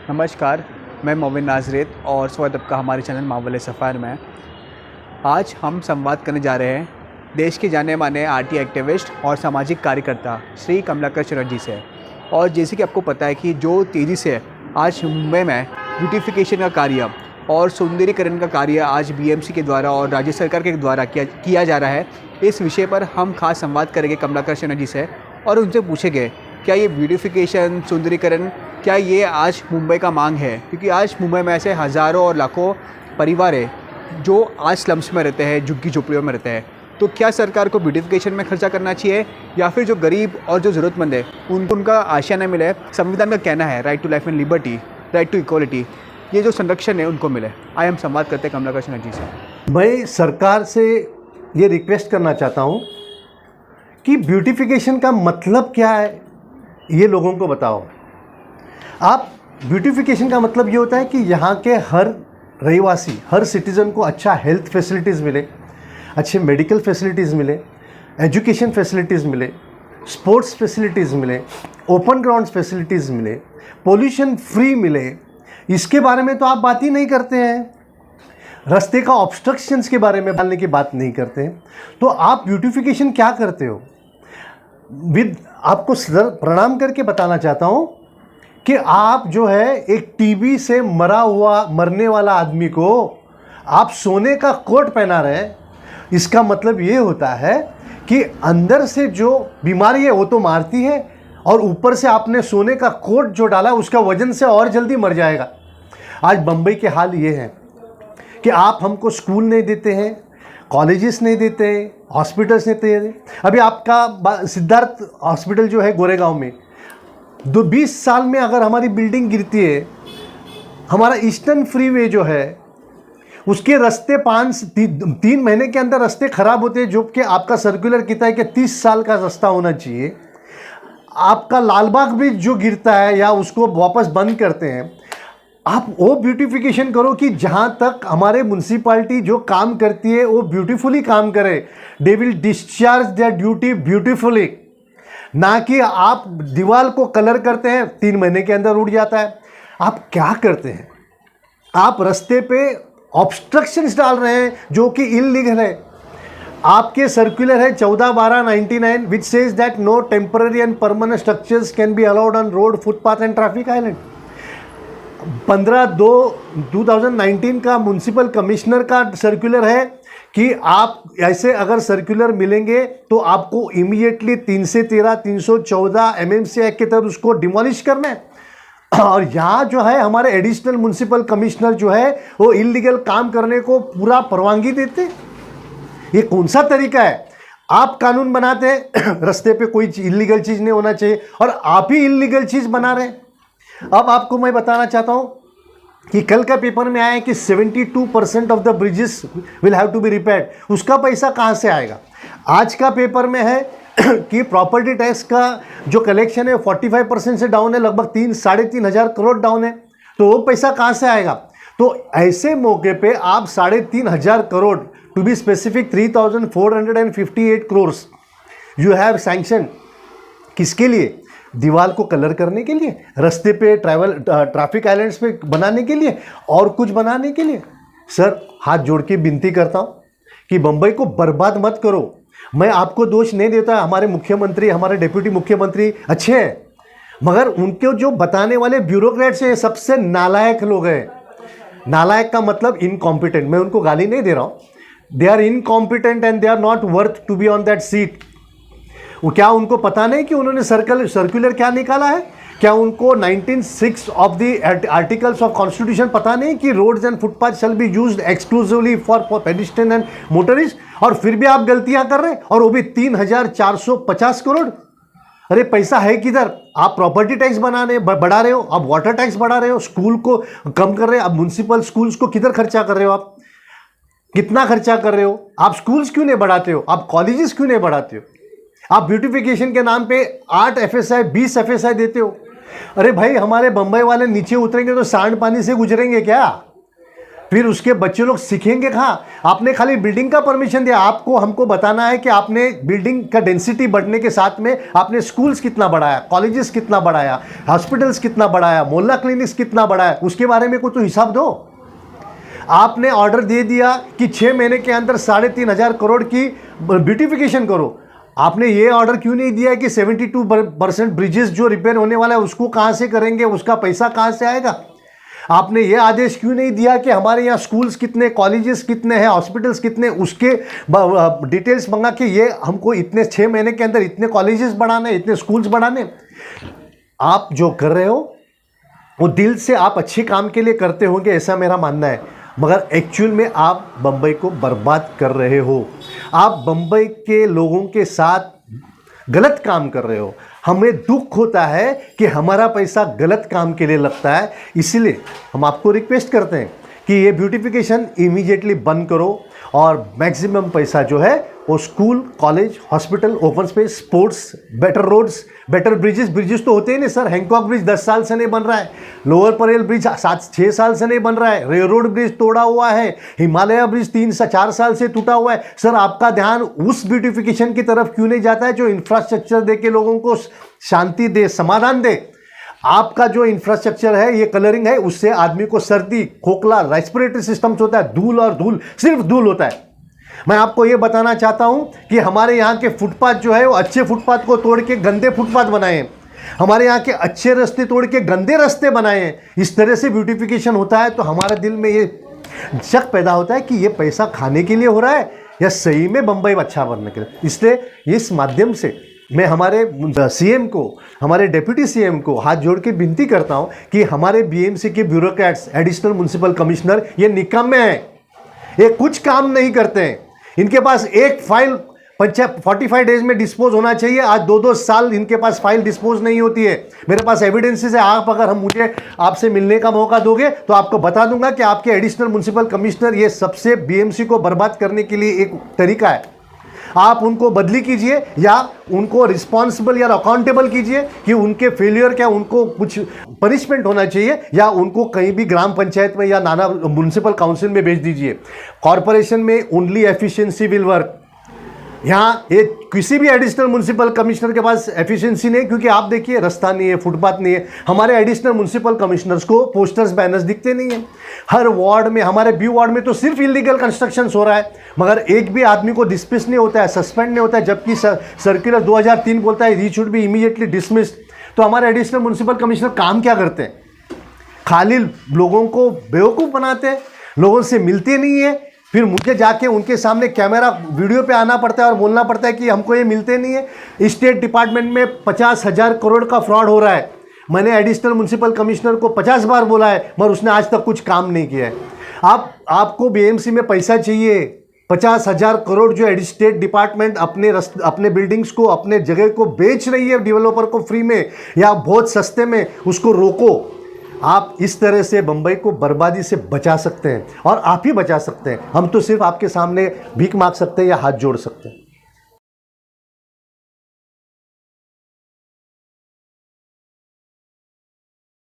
नमस्कार, मैं मोमिन नाज़रेत और स्वागत आपका हमारे चैनल मावले सफ़ार में। आज हम संवाद करने जा रहे हैं देश के जाने माने आरटी एक्टिविस्ट और सामाजिक कार्यकर्ता श्री कमलाकर चटर्जी से। और जैसे कि आपको पता है कि जो तेज़ी से आज मुंबई में ब्यूटिफिकेशन का कार्य और सौंदर्यीकरण का कार्य आज बीएमसी के द्वारा और राज्य सरकार के द्वारा किया जा रहा है, इस विषय पर हम खास संवाद करेंगे कमलाकर चटर्जी से और उनसे पूछेंगे क्या ये ब्यूटिफिकेशन सौंदर्यीकरण क्या ये आज मुंबई का मांग है, क्योंकि आज मुंबई में ऐसे हज़ारों और लाखों परिवार है जो आज स्लम्स में रहते हैं, झुग्गी झोपड़ियों में रहते हैं। तो क्या सरकार को ब्यूटिफिकेशन में खर्चा करना चाहिए या फिर जो गरीब और जो ज़रूरतमंद है उनको उनका आशियाना मिले। संविधान का कहना है right to life and liberty, right to equality, ये जो संरक्षण है उनको मिले। आइए हम संवाद करते हैं कमलाकर चटर्जी से। मैं सरकार से ये रिक्वेस्ट करना चाहता हूँ कि ब्यूटिफिकेशन का मतलब क्या है ये लोगों को बताओ। आप ब्यूटिफिकेशन का मतलब ये होता है कि यहाँ के हर रहवासी, हर सिटीज़न को अच्छा हेल्थ फैसिलिटीज़ मिले, अच्छे मेडिकल फैसिलिटीज़ मिले, एजुकेशन फैसिलिटीज़ मिले, स्पोर्ट्स फैसिलिटीज़ मिले, ओपन ग्राउंड्स फैसिलिटीज़ मिले, पोल्यूशन फ्री मिले। इसके बारे में तो आप बात ही नहीं करते हैं। रास्ते का ऑब्स्ट्रक्शंस के बारे में डालने की बात नहीं करते हैं। तो आप ब्यूटिफिकेशन क्या करते हो? आपको सर प्रणाम करके बताना चाहता हूँ कि आप जो है एक टीबी से मरने वाला आदमी को आप सोने का कोट पहना रहे हैं। इसका मतलब ये होता है कि अंदर से जो बीमारी है वो तो मारती है और ऊपर से आपने सोने का कोट जो डाला उसका वजन से और जल्दी मर जाएगा। आज बम्बई के हाल ये है कि आप हमको स्कूल नहीं देते हैं, कॉलेजेस नहीं देते हैं, हॉस्पिटल्स नहीं देते हैं। अभी आपका सिद्धार्थ हॉस्पिटल जो है गोरेगांव में 20 साल में अगर हमारी बिल्डिंग गिरती है, हमारा ईस्टर्न फ्रीवे जो है उसके रास्ते 3 महीने के अंदर रास्ते ख़राब होते हैं, जो कि आपका सर्कुलर कहता है कि 30 साल का रास्ता होना चाहिए। आपका लालबाग ब्रिज जो गिरता है या उसको वापस बंद करते हैं। आप वो ब्यूटिफिकेशन करो कि जहाँ तक हमारे म्यूनसिपाल्टी जो काम करती है वो ब्यूटीफुली काम करे। They will discharge there duty beautifully, ना कि आप दीवार को कलर करते हैं 3 महीने के अंदर उड़ जाता है। आप क्या करते हैं? आप रास्ते पे ऑब्स्ट्रक्शंस डाल रहे हैं जो कि इल्लीगल है। आपके सर्कुलर है 14/12/99 which says that no temporary and permanent structures can be allowed on road, footpath and traffic island. 15/2/2019 का म्यूनसिपल कमिश्नर का सर्कुलर है कि आप ऐसे अगर सर्कुलर मिलेंगे तो आपको इमीडिएटली 313, 314 एमएमसी एक्ट के तहत उसको डिमोलिश करना है। और यहाँ जो है हमारे एडिशनल म्यूनसिपल कमिश्नर जो है वो इलीगल काम करने को पूरा परवानगी देते। ये कौन सा तरीका है? आप कानून बनाते हैं रास्ते पे कोई इलीगल चीज़ नहीं होना चाहिए और आप ही इलीगल चीज़ बना रहे हैं। अब आपको मैं बताना चाहता हूँ कि कल का पेपर में आया है कि 72% of the bridges will have to be repaired. उसका पैसा कहाँ से आएगा? आज का पेपर में है कि प्रॉपर्टी टैक्स का जो कलेक्शन है 45% से डाउन है, लगभग 3-3.5 हज़ार करोड़ डाउन है। तो वो पैसा कहाँ से आएगा? तो ऐसे मौके पे आप 3.5 हज़ार crore, to be specific 3,458 crore you have sanction. किसके लिए? दीवार को कलर करने के लिए, रास्ते पे ट्रैफिक आइलैंड्स पे बनाने के लिए और कुछ बनाने के लिए। सर हाथ जोड़ के विनती करता हूँ कि बम्बई को बर्बाद मत करो। मैं आपको दोष नहीं देता, हमारे मुख्यमंत्री, हमारे डिप्यूटी मुख्यमंत्री अच्छे हैं, मगर उनके जो बताने वाले ब्यूरोक्रेट्स हैं सबसे नालायक लोग हैं। नालायक का मतलब इनकॉम्पिटेंट। मैं उनको गाली नहीं दे रहा हूँ। They are incompetent and they are not worth to be on that seat. वो क्या उनको पता नहीं कि उन्होंने सर्कुलर क्या निकाला है? क्या उनको 19(6) of the articles of constitution पता नहीं कि roads and footpath shall be used exclusively for pedestrian and motorist? और फिर भी आप गलतियां कर रहे हैं, और वो भी 3,450 करोड़। अरे पैसा है किधर? आप प्रॉपर्टी टैक्स बढ़ा रहे हो, आप वाटर टैक्स बढ़ा रहे हो, स्कूल को कम कर रहे हो, आप म्यूनसिपल स्कूल्स को किधर खर्चा कर रहे हो? आप कितना खर्चा कर रहे हो? आप स्कूल्स क्यों नहीं बढ़ाते हो? आप कॉलेजेस क्यों नहीं बढ़ाते हो? आप ब्यूटिफिकेशन के नाम पे 8 FSI 20 FSI देते हो। अरे भाई, हमारे बम्बई वाले नीचे उतरेंगे तो सांड पानी से गुजरेंगे क्या? फिर उसके बच्चे लोग सीखेंगे कहाँ? आपने खाली बिल्डिंग का परमिशन दिया, आपको हमको बताना है कि आपने बिल्डिंग का डेंसिटी बढ़ने के साथ में आपने स्कूल्स कितना बढ़ाया, कॉलेजेस कितना बढ़ाया, हॉस्पिटल्स कितना बढ़ाया, मोहल्ला क्लिनिक्स कितना बढ़ाया, उसके बारे में कोई तो हिसाब दो। आपने ऑर्डर दे दिया कि 6 महीने के अंदर 3,500 करोड़ की ब्यूटिफिकेशन करो। आपने ये ऑर्डर क्यों नहीं दिया कि 72% ब्रिजेस जो रिपेयर होने वाला है उसको कहाँ से करेंगे, उसका पैसा कहाँ से आएगा? आपने ये आदेश क्यों नहीं दिया कि हमारे यहाँ स्कूल्स कितने, कॉलेजेस कितने हैं, हॉस्पिटल्स कितने, उसके डिटेल्स मंगा के ये हमको इतने 6 महीने के अंदर इतने कॉलेजेस बढ़ाने, इतने स्कूल्स बढ़ाने? आप जो कर रहे हो वो दिल से आप अच्छे काम के लिए करते होंगे, ऐसा मेरा मानना है, मगर एक्चुअल में आप बम्बई को बर्बाद कर रहे हो। आप बम्बई के लोगों के साथ गलत काम कर रहे हो। हमें दुख होता है कि हमारा पैसा गलत काम के लिए लगता है, इसलिए हम आपको रिक्वेस्ट करते हैं कि ये ब्यूटिफिकेशन इमीडिएटली बंद करो और मैक्सिमम पैसा जो है वो school, college, hospital, open space, sports, better roads, better bridges तो होते ही नहीं सर। हैंकॉक ब्रिज 10 साल से नहीं बन रहा है, लोअर परेल ब्रिज 6 साल से नहीं बन रहा है, रेलरोड ब्रिज तोड़ा हुआ है, हिमालय ब्रिज 3 से 4 साल से टूटा हुआ है। सर आपका ध्यान उस ब्यूटिफिकेशन की तरफ क्यों नहीं जाता है जो इंफ्रास्ट्रक्चर दे के लोगों को शांति दे, समाधान दे? आपका जो इंफ्रास्ट्रक्चर है, ये कलरिंग है, उससे आदमी को सर्दी, खोखला, रेस्पिरेटरी सिस्टम्स होता है, धूल और धूल, सिर्फ धूल होता है। मैं आपको ये बताना चाहता हूं कि हमारे यहाँ के फुटपाथ जो है वो अच्छे फुटपाथ को तोड़ के गंदे फुटपाथ बनाए हैं, हमारे यहाँ के अच्छे रास्ते तोड़ के गंदे रास्ते बनाए हैं। इस तरह से ब्यूटिफिकेशन होता है तो हमारे दिल में ये शक पैदा होता है कि ये पैसा खाने के लिए हो रहा है या सही में बम्बई अच्छा बनने के लिए। इसलिए इस माध्यम से मैं हमारे सीएम को, हमारे डिप्टी सीएम को हाथ जोड़ के विनती करता हूं कि हमारे बीएमसी के ब्यूरोक्रेट्स, एडिशनल म्युनिसिपल कमिश्नर, ये निकम्मे हैं, ये कुछ काम नहीं करते हैं। इनके पास एक फाइल 45 डेज में डिस्पोज होना चाहिए, आज 2-2 साल इनके पास फाइल डिस्पोज नहीं होती है। मेरे पास एविडेंसेस है, आप अगर मुझे आपसे मिलने का मौका दोगे तो आपको बता दूंगा कि आपके एडिशनल म्युनिसिपल कमिश्नर, ये सबसे बीएमसी को बर्बाद करने के लिए एक तरीका है। आप उनको बदली कीजिए या उनको रिस्पॉन्सिबल या अकाउंटेबल कीजिए कि उनके फेलियर क्या, उनको कुछ पनिशमेंट होना चाहिए या उनको कहीं भी ग्राम पंचायत में या नाना म्युनिसिपल काउंसिल में भेज दीजिए। कॉरपोरेशन में ओनली एफिशिएंसी विल वर्क। यहाँ ये किसी भी एडिशनल म्युनिसिपल कमिश्नर के पास एफिशिएंसी नहीं, क्योंकि आप देखिए रास्ता नहीं है, फुटपाथ नहीं है। हमारे एडिशनल म्युनिसिपल कमिश्नर्स को पोस्टर्स, बैनर्स दिखते नहीं है। हर वार्ड में, हमारे बी वार्ड में तो सिर्फ इलीगल कंस्ट्रक्शन हो रहा है, मगर एक भी आदमी को डिसमिस नहीं होता है, सस्पेंड नहीं होता है, जबकि सर्कुलर 2003 बोलता है री शुड बी इमीडिएटली डिसमिस्ड। तो हमारे एडिशनल म्युनिसिपल कमिश्नर काम क्या करते हैं? खाली लोगों को बेवकूफ़ बनाते हैं, लोगों से मिलते नहीं है, फिर मुझे जाके उनके सामने कैमरा वीडियो पे आना पड़ता है और बोलना पड़ता है कि हमको ये मिलते नहीं है। स्टेट डिपार्टमेंट में 50,000 करोड़ का फ्रॉड हो रहा है। मैंने एडिशनल म्युनिसिपल कमिश्नर को 50 बार बोला है, मगर उसने आज तक कुछ काम नहीं किया है। आपको बीएमसी में पैसा चाहिए 50,000 करोड़, जो स्टेट डिपार्टमेंट अपने बिल्डिंग्स को, अपने जगह को बेच रही है डेवलपर को फ्री में या बहुत सस्ते में, उसको रोको। आप इस तरह से बम्बई को बर्बादी से बचा सकते हैं और आप ही बचा सकते हैं। हम तो सिर्फ आपके सामने भीख मांग सकते हैं या हाथ जोड़ सकते हैं।